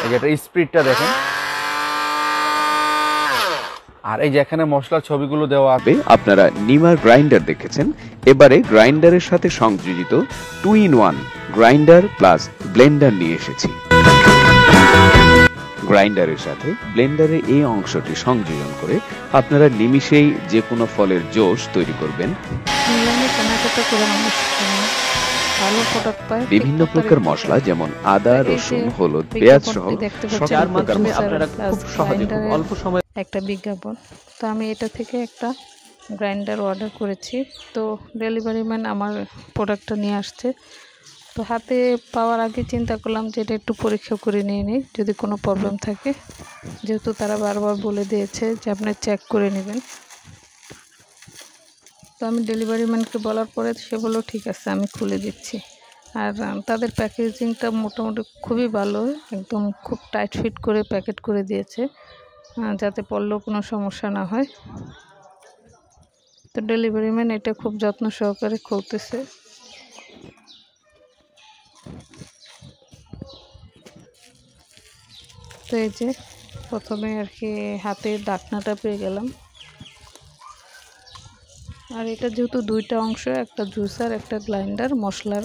এই যে এটা স্পিডটা দেখেন। আর এই যে এখানে মশলার ছবিগুলো দেওয়া আছে। আপনারা নিমার গ্রাইন্ডার দেখেছেন, এবারে গ্রাইন্ডারের সাথে সংযোজিত 2-in-1 গ্রাইন্ডার প্লাস ব্লেন্ডার নিয়ে এসেছি। গ্রাইন্ডারের সাথে ব্লেন্ডারে এই অংশটি সংযোজন করে আপনারা নিমিষেই যে কোনো ফলের জুস তৈরি করবেন। বিভিন্ন প্রকার মশলা যেমন আদা, রসুন, হলুদ, পেঁয়াজ সহ যার মাধ্যমে আপনারা খুব সহজে খুব অল্প সময়ে একটা বিজ্ঞাপন। তো আমি এটা থেকে একটা গ্রাইন্ডার অর্ডার করেছি। তো ডেলিভারি ম্যান আমার প্রোডাক্টটা নিয়ে আসছে। তো হাতে পাওয়ার আগে চিন্তা করলাম যে এটা একটু পরীক্ষা করে নিয়ে নিই, যদি কোনো প্রবলেম থাকে, যেহেতু তারা বারবার বলে দিয়েছে যে আপনি চেক করে নেবেন। তো আমি ডেলিভারি ম্যানকে বলার পরে সে বললো ঠিক আছে, আমি খুলে দিচ্ছি। আর তাদের প্যাকেজিংটা মোটামুটি খুবই ভালো, একদম খুব টাইট ফিট করে প্যাকেট করে দিয়েছে, যাতে পড়লেও কোনো সমস্যা না হয়। তো ডেলিভারি ম্যান এটা খুব যত্ন সহকারে খুলতেছে। তো এই যে প্রথমে আর কি হাতে ঢাকনাটা পেয়ে গেলাম। আর এটা যেহেতু দুইটা অংশ, একটা জুসার একটা গ্রাইন্ডার, মশলার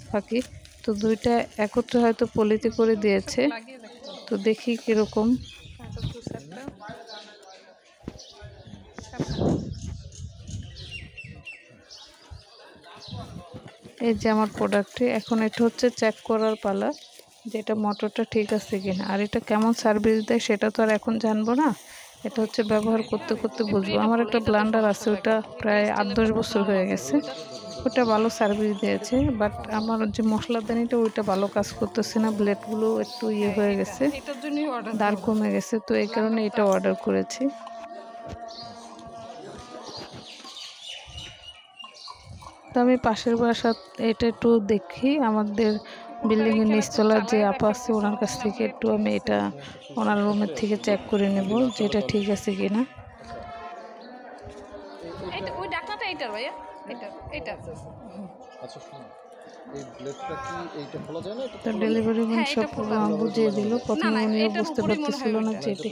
ফাঁকি, তো দুইটা একত্রে হয়তো পলিতে করে দিয়েছে। তো দেখি কীরকম। এই যে আমার প্রোডাক্টটি, এখন এটা হচ্ছে চেক করার পালা যে এটা মোটরটা ঠিক আছে কিনা। আর এটা কেমন সার্ভিস দেয় সেটা তো আর এখন জানবো না, এটা হচ্ছে ব্যবহার করতে করতে বুঝবো। আমার একটা ব্লেন্ডার আছে, ওটা প্রায় 8-10 বছর হয়ে গেছে, ওটা ভালো সার্ভিস দিয়েছে। বাট আমার যে মশলাদানিটা ওইটা ভালো কাজ করতেছে না, ব্লেডগুলো একটু হয়ে গেছে, দাঁড় কমে গেছে। তো এই কারণে এটা অর্ডার করেছি। তো আমি পাশের বাসা এটা একটু দেখি, আমাদের বিল্ডিংয়ের নিচতলার যে আপা আছে ওনার কাছ থেকে একটু আমি এটা ওনার রুমের থেকে চেক করে নেব যে এটা ঠিক আছে কিনা। ওই ডাকনাটা এইটার ভাইয়া, এটা তো ডেলিভারি ম্যান সব বুঝিয়ে দিল। প্রথমে উনিও বুঝতে পারতেছিল না যে এটা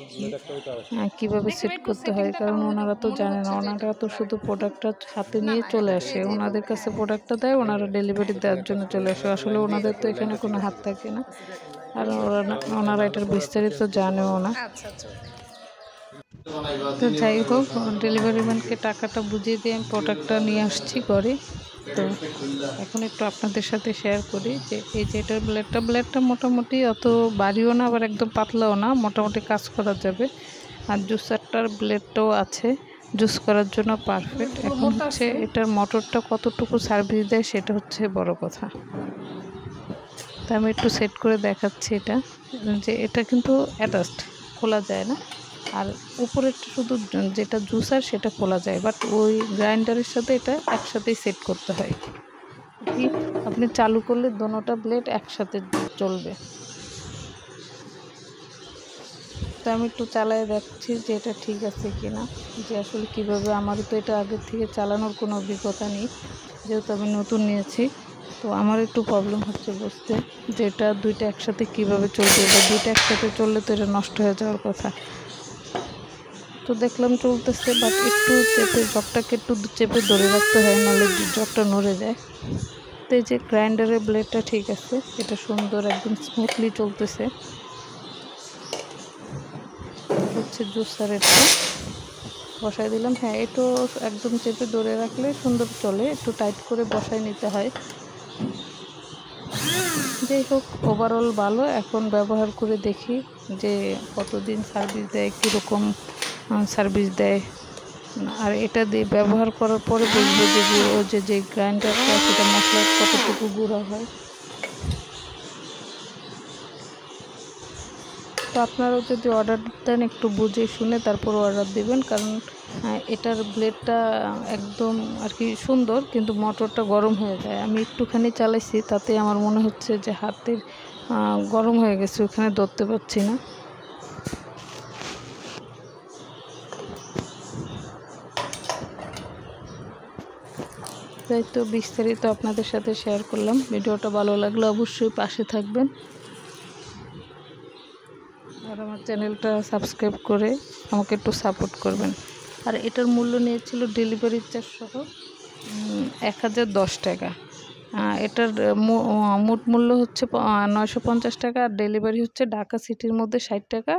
কীভাবে সেট করতে হয়, কারণ ওনারা তো জানে না, ওনারা তো শুধু প্রোডাক্টটা হাতে নিয়ে চলে আসে, ওনাদের কাছে প্রোডাক্টটা দেয়, ওনারা ডেলিভারি দেওয়ার জন্য চলে আসে। আসলে ওনাদের তো এখানে কোনো হাত থাকে না, আর ওনারা এটার বিস্তারিত জানেও না। তো যাই হোক, ডেলিভারি ম্যানকে টাকাটা বুঝিয়ে দিয়ে আমি প্রোডাক্টটা নিয়ে আসছি ঘরে। তো এখন একটু আপনাদের সাথে শেয়ার করি যে এই যে এটার ব্লেডটা মোটামুটি অত বাড়িও না, আবার একদম পাতলাও না, মোটামুটি কাজ করা যাবে। আর জুসারটার ব্লেডটাও আছে, জুস করার জন্য পারফেক্ট। এখন হচ্ছে এটার মোটরটা কতটুকু সার্ভিস দেয় সেটা হচ্ছে বড় কথা। তা আমি একটু সেট করে দেখাচ্ছি এটা, যে এটা কিন্তু অ্যাটাচড, খোলা যায় না। আর উপরেরটা শুধু যেটা জুসার সেটা খোলা যায়, বাট ওই গ্রাইন্ডারের সাথে এটা একসাথেই সেট করতে হয়। কি আপনি চালু করলে দোনোটা ব্লেড একসাথে চলবে। তো আমি একটু চালায় দেখছি যে এটা ঠিক আছে কিনা, যে আসলে কিভাবে, আমারও তো এটা আগের থেকে চালানোর কোনো অভিজ্ঞতা নেই, যেহেতু আমি নতুন নিয়েছি। তো আমার একটু প্রবলেম হচ্ছে বুঝতে যে এটা দুইটা একসাথে কিভাবে চলবে, বা দুইটা একসাথে চললে তো এটা নষ্ট হয়ে যাওয়ার কথা। তো দেখলাম চলতেছে, বাট একটু চেপে জগটাকে একটু চেপে ধরে রাখতে হয়, নাহলে জগটা নড়ে যায়। তো এই যে গ্রাইন্ডারের ব্লেডটা ঠিক আছে, এটা সুন্দর একদম স্মুথলি চলতেছে। হচ্ছে জুসারেরটা বসাই দিলাম। হ্যাঁ, একটু একদম চেপে ধরে রাখলে সুন্দর চলে, একটু টাইট করে বসাই নিতে হয়। যাই হোক, ওভারঅল ভালো। এখন ব্যবহার করে দেখি যে কতদিন সার্ভিস দেয়, কীরকম সার্ভিস দেয়। আর এটা দিয়ে ব্যবহার করার পরে বুঝবো যে যে গ্রাইন্ডারটা সেটা মশলা কতটুকু গুঁড়া হয়। তো আপনারাও যদি অর্ডার দেন একটু বুঝে শুনে তারপর অর্ডার দিবেন, কারণ এটার ব্লেডটা একদম আর কি সুন্দর, কিন্তু মোটরটা গরম হয়ে যায়। আমি একটুখানি চালাইছি, তাতে আমার মনে হচ্ছে যে হাতের গরম হয়ে গেছে, ওখানে ধরতে পারছি না। তাই তো বিস্তারিত আপনাদের সাথে শেয়ার করলাম। ভিডিওটা ভালো লাগলে অবশ্যই পাশে থাকবেন। আর আমার চ্যানেলটা সাবস্ক্রাইব করে আমাকে একটু সাপোর্ট করবেন। আর এটার মূল্য নিয়েছিল ডেলিভারি চার্জ সহ 1010 টাকা। এটার মোট মূল্য হচ্ছে 950 টাকা, আর ডেলিভারি হচ্ছে ঢাকা সিটির মধ্যে 60 টাকা।